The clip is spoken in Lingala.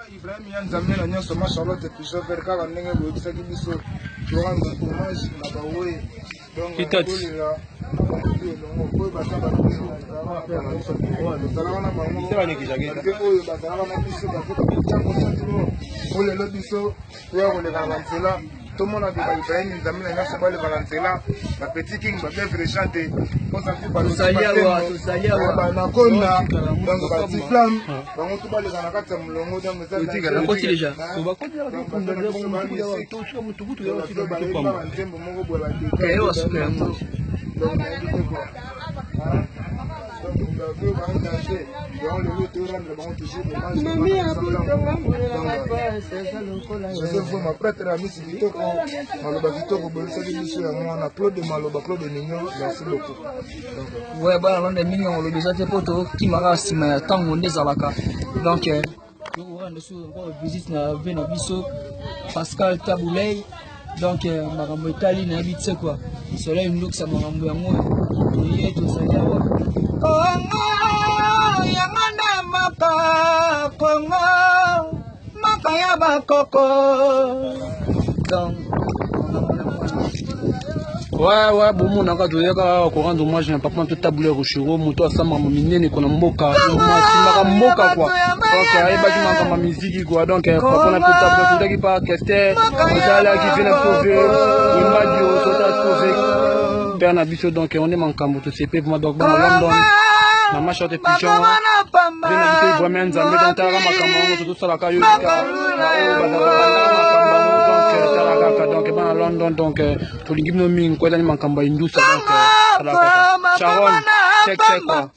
Ibrahim Yanzamé na nyonso ma Charlotte Pichot vers kaka ndenge boyebisaki biso toranga hommage na bawe donc kolela oyo bazalaka na biso oyo bazalaka na biso olelo biso oyo koleka na nzela tomona ke Ibrahim Yanzamé na nyonso balekaka nzela ba petit king ba bevre chante posa ku banakonda donc batiflam bango to baleka na kati ya molongo donc nzembo moko boye Pascal Taboulay, donc makambo etali na bitse quoi cela une look ça makambo yango toye to saliawa kongo yamanda maka kongo maka ya bakoko donc ouais bon na ka toyeka ko rendre hommage na papa to Taboulay Rochero moto asamba minene kona mboka maka mboka quoi donc ayeba ki maka musique quoi donc papa na to Taboulay qui pas Kester Ozala qui vient sauver le radio tota sauver père na biso donc on est mankambo to CP pour donc dans London na ma short pigeon vient habiter vraiment Nzambe dans ta makambo to sala ka yo donc dans London donc to lingimno ming ko dani mankamba indusa donc Sharon check quoi